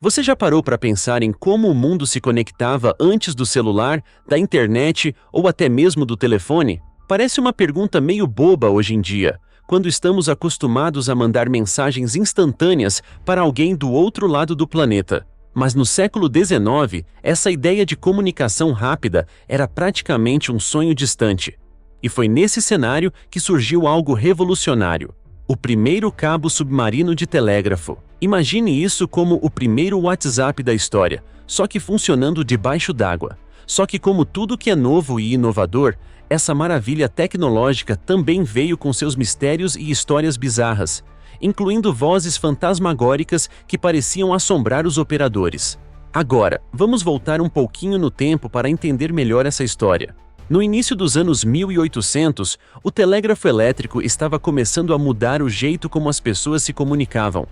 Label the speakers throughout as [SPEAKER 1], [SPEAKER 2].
[SPEAKER 1] Você já parou para pensar em como o mundo se conectava antes do celular, da internet ou até mesmo do telefone? Parece uma pergunta meio boba hoje em dia, quando estamos acostumados a mandar mensagens instantâneas para alguém do outro lado do planeta. Mas no século XIX, essa ideia de comunicação rápida era praticamente um sonho distante. E foi nesse cenário que surgiu algo revolucionário: o primeiro cabo submarino de telégrafo. Imagine isso como o primeiro WhatsApp da história, só que funcionando debaixo d'água. Só que, como tudo que é novo e inovador, essa maravilha tecnológica também veio com seus mistérios e histórias bizarras, incluindo vozes fantasmagóricas que pareciam assombrar os operadores. Agora, vamos voltar um pouquinho no tempo para entender melhor essa história. No início dos anos 1800, o telégrafo elétrico estava começando a mudar o jeito como as pessoas se comunicavam.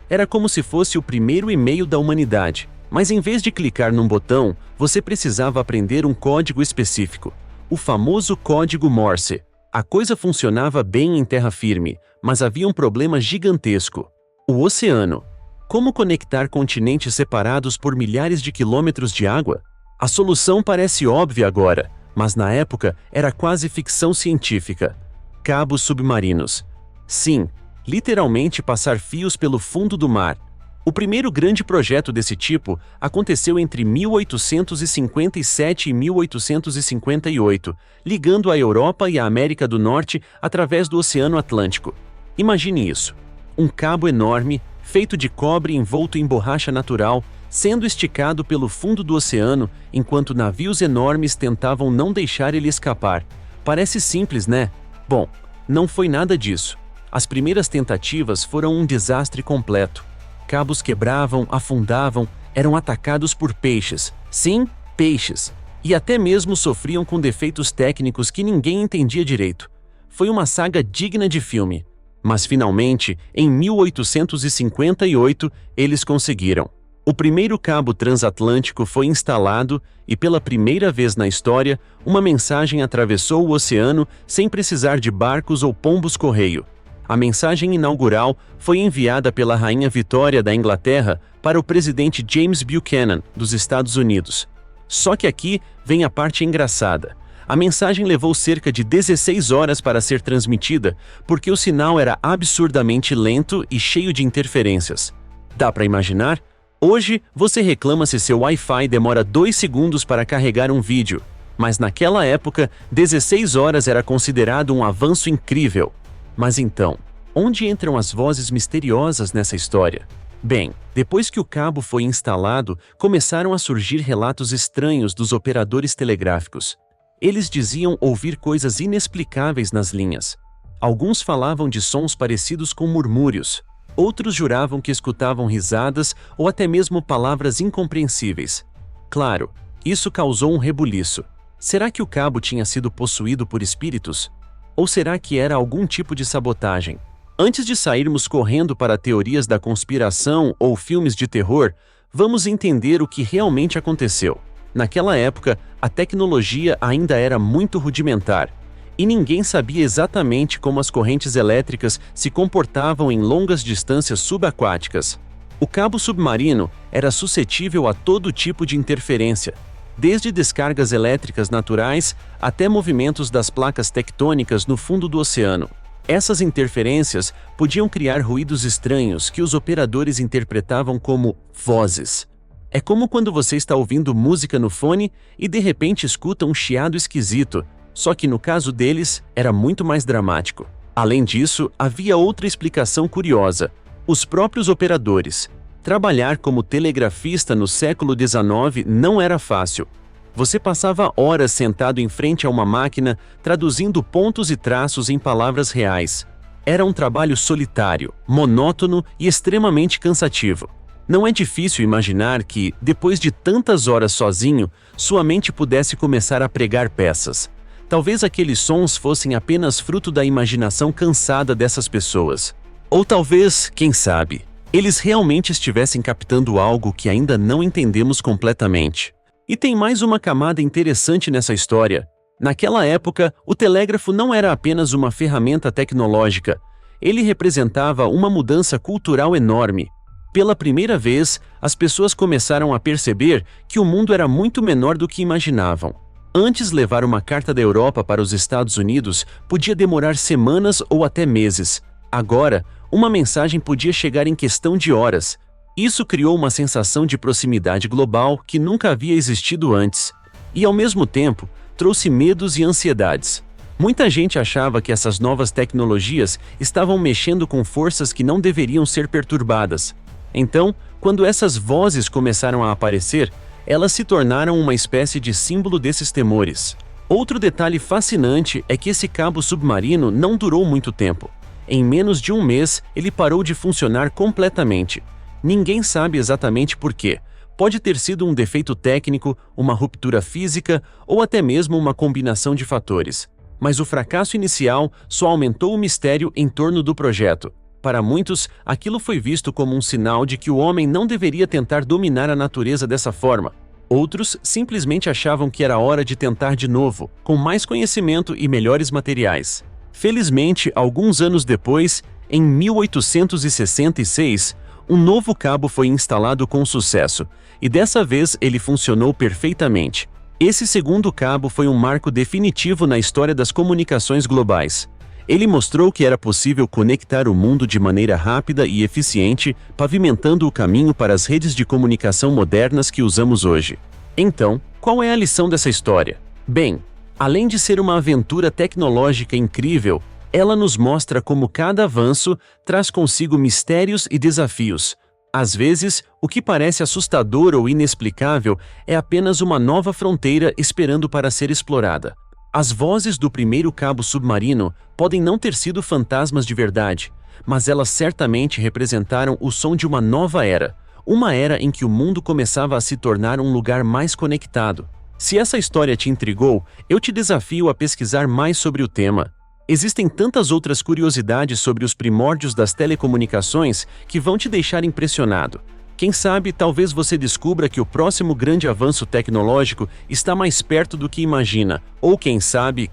[SPEAKER 1] Era como se fosse o primeiro e-mail da humanidade, mas em vez de clicar num botão, você precisava aprender um código específico, o famoso código Morse. A coisa funcionava bem em terra firme, mas havia um problema gigantesco: o oceano. Como conectar continentes separados por milhares de quilômetros de água? A solução parece óbvia agora, mas na época era quase ficção científica: cabos submarinos. Sim, literalmente passar fios pelo fundo do mar. O primeiro grande projeto desse tipo aconteceu entre 1857 e 1858, ligando a Europa e a América do Norte através do Oceano Atlântico. Imagine isso: um cabo enorme, feito de cobre envolto em borracha natural, sendo esticado pelo fundo do oceano, enquanto navios enormes tentavam não deixar ele escapar. Parece simples, né? Bom, não foi nada disso. As primeiras tentativas foram um desastre completo. Cabos quebravam, afundavam, eram atacados por peixes. Sim, peixes. E até mesmo sofriam com defeitos técnicos que ninguém entendia direito. Foi uma saga digna de filme. Mas finalmente, em 1858, eles conseguiram. O primeiro cabo transatlântico foi instalado e, pela primeira vez na história, uma mensagem atravessou o oceano sem precisar de barcos ou pombos-correio. A mensagem inaugural foi enviada pela Rainha Vitória da Inglaterra para o presidente James Buchanan, dos Estados Unidos. Só que aqui vem a parte engraçada. A mensagem levou cerca de 16 horas para ser transmitida, porque o sinal era absurdamente lento e cheio de interferências. Dá para imaginar? Hoje, você reclama se seu Wi-Fi demora 2 segundos para carregar um vídeo, mas naquela época, 16 horas era considerado um avanço incrível. Mas então, onde entram as vozes misteriosas nessa história? Bem, depois que o cabo foi instalado, começaram a surgir relatos estranhos dos operadores telegráficos. Eles diziam ouvir coisas inexplicáveis nas linhas. Alguns falavam de sons parecidos com murmúrios. Outros juravam que escutavam risadas ou até mesmo palavras incompreensíveis. Claro, isso causou um rebuliço. Será que o cabo tinha sido possuído por espíritos? Ou será que era algum tipo de sabotagem? Antes de sairmos correndo para teorias da conspiração ou filmes de terror, vamos entender o que realmente aconteceu. Naquela época, a tecnologia ainda era muito rudimentar, e ninguém sabia exatamente como as correntes elétricas se comportavam em longas distâncias subaquáticas. O cabo submarino era suscetível a todo tipo de interferência, desde descargas elétricas naturais até movimentos das placas tectônicas no fundo do oceano. Essas interferências podiam criar ruídos estranhos que os operadores interpretavam como vozes. É como quando você está ouvindo música no fone e de repente escuta um chiado esquisito, só que no caso deles era muito mais dramático. Além disso, havia outra explicação curiosa: os próprios operadores. Trabalhar como telegrafista no século XIX não era fácil. Você passava horas sentado em frente a uma máquina, traduzindo pontos e traços em palavras reais. Era um trabalho solitário, monótono e extremamente cansativo. Não é difícil imaginar que, depois de tantas horas sozinho, sua mente pudesse começar a pregar peças. Talvez aqueles sons fossem apenas fruto da imaginação cansada dessas pessoas. Ou talvez, quem sabe, eles realmente estivessem captando algo que ainda não entendemos completamente. E tem mais uma camada interessante nessa história. Naquela época, o telégrafo não era apenas uma ferramenta tecnológica. Ele representava uma mudança cultural enorme. Pela primeira vez, as pessoas começaram a perceber que o mundo era muito menor do que imaginavam. Antes, levar uma carta da Europa para os Estados Unidos podia demorar semanas ou até meses. Agora, uma mensagem podia chegar em questão de horas. Isso criou uma sensação de proximidade global que nunca havia existido antes. E, ao mesmo tempo, trouxe medos e ansiedades. Muita gente achava que essas novas tecnologias estavam mexendo com forças que não deveriam ser perturbadas. Então, quando essas vozes começaram a aparecer, elas se tornaram uma espécie de símbolo desses temores. Outro detalhe fascinante é que esse cabo submarino não durou muito tempo. Em menos de um mês, ele parou de funcionar completamente. Ninguém sabe exatamente por quê. Pode ter sido um defeito técnico, uma ruptura física ou até mesmo uma combinação de fatores. Mas o fracasso inicial só aumentou o mistério em torno do projeto. Para muitos, aquilo foi visto como um sinal de que o homem não deveria tentar dominar a natureza dessa forma. Outros simplesmente achavam que era hora de tentar de novo, com mais conhecimento e melhores materiais. Felizmente, alguns anos depois, em 1866, um novo cabo foi instalado com sucesso, e dessa vez ele funcionou perfeitamente. Esse segundo cabo foi um marco definitivo na história das comunicações globais. Ele mostrou que era possível conectar o mundo de maneira rápida e eficiente, pavimentando o caminho para as redes de comunicação modernas que usamos hoje. Então, qual é a lição dessa história? Bem, além de ser uma aventura tecnológica incrível, ela nos mostra como cada avanço traz consigo mistérios e desafios. Às vezes, o que parece assustador ou inexplicável é apenas uma nova fronteira esperando para ser explorada. As vozes do primeiro cabo submarino podem não ter sido fantasmas de verdade, mas elas certamente representaram o som de uma nova era, uma era em que o mundo começava a se tornar um lugar mais conectado. Se essa história te intrigou, eu te desafio a pesquisar mais sobre o tema. Existem tantas outras curiosidades sobre os primórdios das telecomunicações que vão te deixar impressionado. Quem sabe, talvez você descubra que o próximo grande avanço tecnológico está mais perto do que imagina. Ou quem sabe,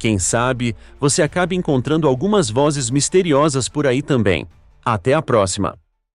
[SPEAKER 1] você acabe encontrando algumas vozes misteriosas por aí também. Até a próxima!